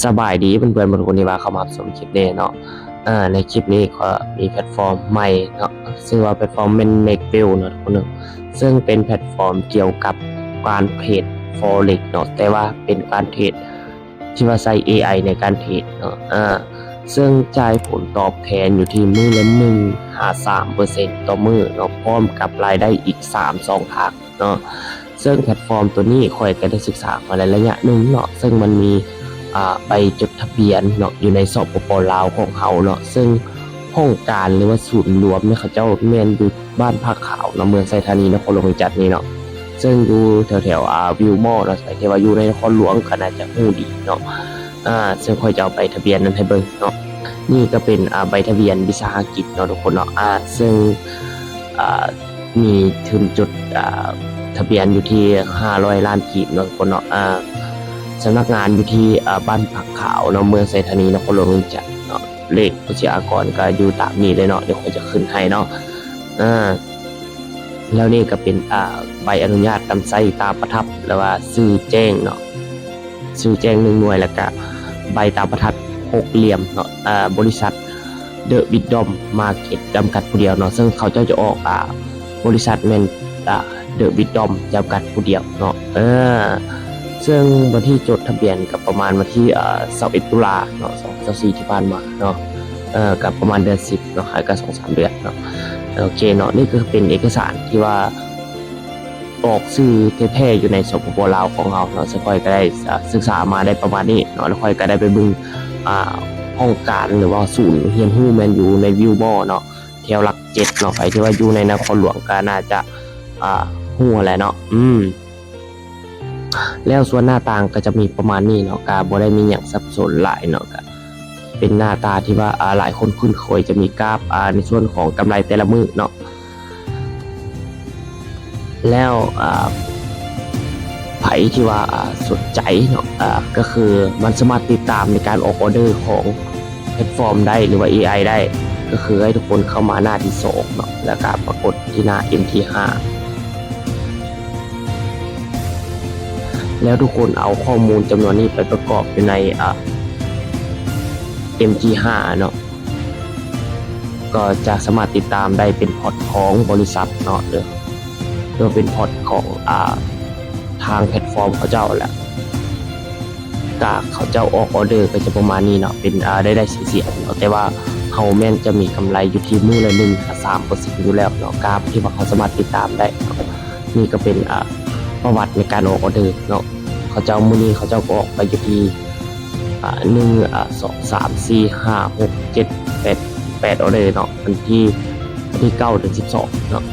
สบายดีเพื่อนๆบางคนที่ว่าเข้ามารับชมคลิปนี้เนาะในคลิปนี้ก็มีแพลตฟอร์มใหม่เนาะซึ่งว่าแพลตฟอร์มเป็น Makeville เนาะทุกคนเนาะซึ่งเป็นแพลตฟอร์มเกี่ยวกับการเทรด Forex เนาะแต่ว่าเป็นการเทรดที่ว่าใช้ AI ในการเทรดเนาะซึ่งจ่ายผลตอบแทนอยู่ที่มื้อละ1.53%ต่อมื้อเนาะพร้อมกับรายได้อีก3 ช่องทางเนาะซึ่งแพลตฟอร์มตัวนี้ข้อยก็ได้ศึกษามาระยะหนึ่งเนาะซึ่งมันมีไปจดทะเบียนเนาะอยู่ในสปป.ลาวของเขาเนาะซึ่งห้องการหรือว่าศูนย์รวมเนี่ยเขาเจ้าแม่นอยู่บ้านผ้าขาวเนาะเมืองไซธานีนครหลวงวิจันทร์นี่เนาะซึ่งอยู่แถวๆวิวมอลเนาะแต่ว่าอยู่ในนครหลวงก็น่าจะฮู้ดีเนาะซึ่งค่อยจะเอาไปทะเบียนนั้นให้เบิ่งเนาะนี่ก็เป็นใบทะเบียนวิสาหกิจเนาะทุกคนเนาะซึ่งมีทุนจดทะเบียนอยู่ที่500 ล้านกีบเนาะทุกคนเนาะสำนักงานอยู่ที่บ้านผักขาวเนาะเมืองไซธานีนครหลวงวิจันทร์เนาะเลขประชากรก็อยู่ตามนี้เลยเนาะเดี๋ยวเขาจะขึ้นให้เนาะแล้วนี่ก็เป็นใบอนุญาตการใช้ตาประทับแล้วว่าชื่อแจ้งเนาะชื่อแจ้ง1 หน่วยแล้วก็ใบตาประทับ6 เหลี่ยมเนาะบริษัทเดอะวิดดอมมาร์เก็ตจำกัดผู้เดียวเนาะซึ่งเขาจะออกบริษัทแม่นเดอะวิดดอมจำกัดผู้เดียวเนาะซึ่งวันที่จดทะเบียนกับประมาณวันที่21 ตุลาเนาะ24ที่ผ่านมาเนาะกับประมาณเดือน10เนาะก็ 2-3 เดือนเนาะโอเคเนาะนี่ก็เป็นเอกสารที่ว่าออกชื่อแท้ๆอยู่ในสปป.ลาวของเราเนาะค่อยก็ได้ศึกษามาได้ประมาณนี้เนาะแล้วค่อยก็ได้ไปเบิ่งห้องการหรือว่าศูนย์เฮียนฮู้แม่นอยู่ในวิวมอลเนาะแถวหลัก7เนาะไปที่ว่าอยู่ในนครหลวงก็น่าจะฮู้แหละเนาะแล้วส่วนหน้าต่างก็จะมีประมาณนี้เนาะก็บ่ได้มีหยังซับซ้อนหลายเนาะก็เป็นหน้าตาที่ว่าหลายคนคุ้นเคยจะมีกราฟในส่วนของกำไรแต่ละมื้อเนาะแล้วไผที่ว่าสนใจเนาะก็คือมันสามารถติดตามในการออกออเดอร์ของแพลตฟอร์มได้หรือว่า AI ได้ก็คือให้ทุกคนเข้ามาหน้าที่2เนาะแล้วก็ปรากฏที่หน้า MT5แล้วทุกคนเอาข้อมูลจำนวนนี้ไปประกอบอยู่ในMG5 เนาะก็จะสามารถติดตามได้เป็นพอร์ตของบริษัทเนาะหรือเป็นพอร์ตของทางแพลตฟอร์มเขาเจ้าแหละก็เขาเจ้าออกออเดอร์ก็จะประมาณนี้เนาะเป็นได้เสียเนาะแต่ว่าเขาแม่นจะมีกำไรอยู่ที่มื้อละ1-3%อยู่แล้วเนาะกราฟที่ว่าเขาสามารถติดตามได้นี่ก็เป็นประวัติในการออกออเดอร์เนาะเขาเจ้ามื้อนี้เขาเจ้าก็ออกไปอยู่ที่1 2 3 4 5 6 7 8ออเดอร์เนาะวันที่9 เดือน 12เนาะ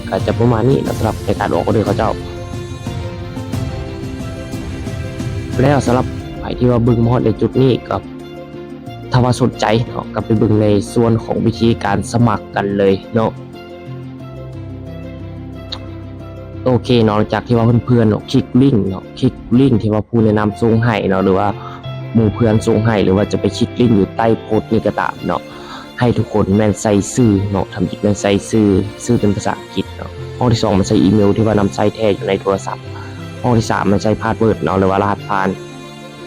ก็จะประมาณนี้นะสำหรับในการออกออเดอร์เขาเจ้าแล้วสำหรับใครที่ว่าเบิ่งมาฮอดในจุดนี้ก็ถ้าว่าสนใจเนาะก็ไปเบิ่งในส่วนของวิธีการสมัครกันเลยเนาะโอเคเนาะจากที่ว่าเพื่อนๆเนาะคลิกลิงก์เนาะคลิกลิงก์ที่ว่าผู้แนะนำส่งให้เนาะหรือว่าหมู่เพื่อนส่งให้หรือว่าจะไปคลิกลิงก์อยู่ใต้โพสต์นี้ก็ตามเนาะให้ทุกคนแม่นใส่ชื่อเนาะทำจิตแม่นใส่ชื่อเป็นภาษาอังกฤษเนาะห้องที่2มันใส่อีเมลที่ว่านำใส่แท้อยู่ในโทรศัพท์ห้องที่3มันใช้พาสเวิร์ดเนาะหรือว่ารหัสผ่าน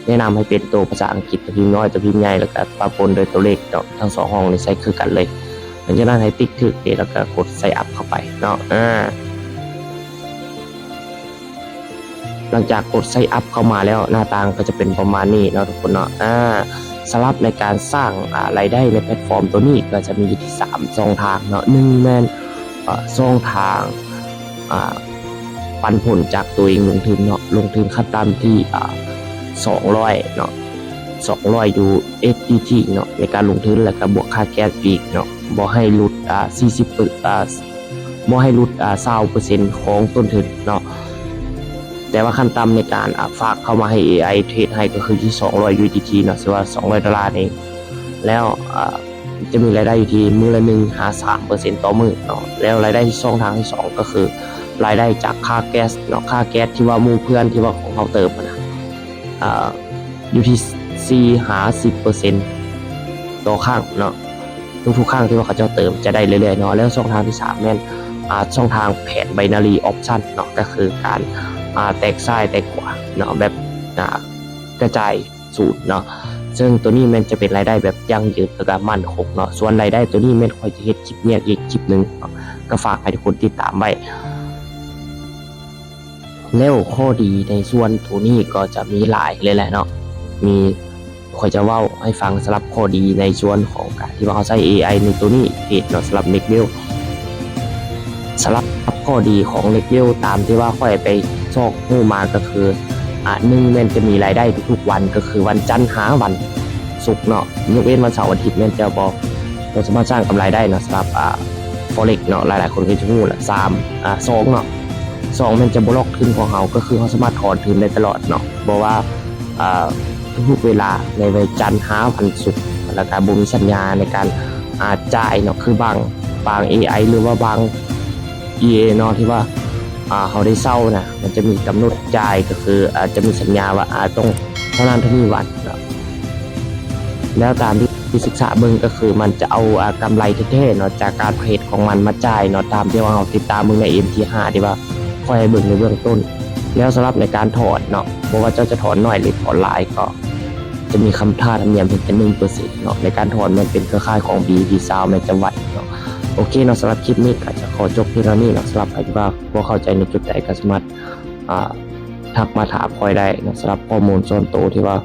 แนะนำให้เป็นตัวภาษาอังกฤษตัวพิมพ์น้อยตัวพิมพ์ใหญ่แล้วก็ปะปนโดยตัวเลขเนาะทั้ง2ห้องนี้ใช้คือกันเลยหลังจากนั้นให้ติ๊กถูกแล้วก็กดใส่อัพเข้าไปเนาะหลังจากกดไซน์อัพเข้ามาแล้วหน้าต่างก็จะเป็นประมาณนี้เนาะทุกคนเนาะสำหรับในการสร้างรายได้ในแพลตฟอร์มตัวนี้ก็จะมีอยู่ที่3 ช่องทางเนาะ1แม่นช่องทางปันผลจากตัวเองลงทุนเนาะลงทุนขั้นต่ำที่200เนาะ200 USDT เนาะในการลงทุนแล้วก็บวกค่าแก๊สอีกเนาะบ่ให้หลุด40บ่ให้หลุด20% ของต้นทุนเนาะแต่ว่าขั้นต่ำในการฝากเข้ามาให้ AI เทรดให้ก็คือที่200 USDT เนาะซึ่งว่า$200เองแล้วจะมีรายได้อยู่ที่มื้อละ1.53%ต่อมื้อเนาะแล้วรายได้ที่ช่องทางที่2ก็คือรายได้จากค่าแก๊สเนาะค่าแก๊สที่ว่าหมู่เพื่อนที่ว่าของเขาเติมนะอยู่ที่4-10% ต่อครั้งเนาะทุกๆครั้งที่ว่าเขาจะเติมจะได้เรื่อยๆเนาะแล้วช่องทางที่3แม่นช่องทางแผน binary option เนาะก็คือการแตกซ้ายแตกขวาเนาะแบบกระจาย สูตรเนาะซึ่งตัวนี้มันจะเป็นรายได้แบบยั่งยืนและก็มั่นคงเนาะส่วนรายได้ตัวนี้แม่นค่อยจะเฮ็ดคลิปเนี่ยอีกคลิปนึงก็ฝากให้ทุกคนติดตามไว้แล้วข้อดีในส่วนตัวนี้ก็จะมีหลายเลยแหละเนาะมีค่อยจะเว้าให้ฟังสำหรับข้อดีในส่วนของการที่ว่าเขาใช้ AI ในตัวนี้เพจเนาะสำหรับ Nextwell สำหรับข้อดีของ Nextwell ตามที่ว่าค่อยไปซอกหู้มาก็คือหนึ่งแม่นจะมีรายได้ทุกๆวันก็คือวันจันทร์หาวันศุกร์เนาะยกเว้นวันเสาร์อาทิตย์แม่นจะบ่สามารถสร้างกำไรได้เนาะสำหรับForex เนาะหลายๆคนก็จะฮู้แหละ2เนาะ2มันจะบ่ล็อกทุนของเราก็คือเราสามารถถอนทุนได้ตลอดเนาะบ่ว่าทุกเวลาในวันจันทร์หาวันศุกร์แล้วก็บ่มีสัญญาในการจ่ายเนาะคือบาง AI หรือว่าบาง EA เนาะที่ว่าเขาได้เศร้านะมันจะมีกำหนดจ่ายก็คือจะมีสัญญาว่าต้องเท่านั้นเท่านี้วันเนาะแล้วตามที่ศึกษาเบิ่งก็คือมันจะเอากำไรแท้ๆเนาะจากการเทรดของมันมาจ่ายเนาะตามที่ว่าเราติดตามเบิ่งใน MT5 ที่ว่าค่อยเบิ่งในเบื้องต้นแล้วสำหรับในการถอนเนาะบ่ว่าเจ้าจะถอนน้อยหรือถอนหลายก็จะมีคำท่าธรรมเนียมเพียงแค่ 1% เนาะในการถอนมันเป็นเครือข่ายของ BT Sound มันจะไหวเนาะโอเคเนาะสำหรับคลิปนี้ก็จะขอจบเพียงเท่านี้เนาะสำหรับใครที่ว่าบ่เข้าใจในจุดใดก็สามารถทักมาถามค่อยได้เนาะสำหรับข้อมูลส่วนตัวที่ว่า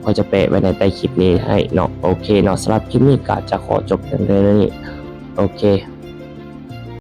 ค่อยจะแปะไว้ในใต้คลิปนี้ให้เนาะโอเคเนาะสำหรับคลิปนี้ก็จะขอจบเพียงเท่านี้โอเค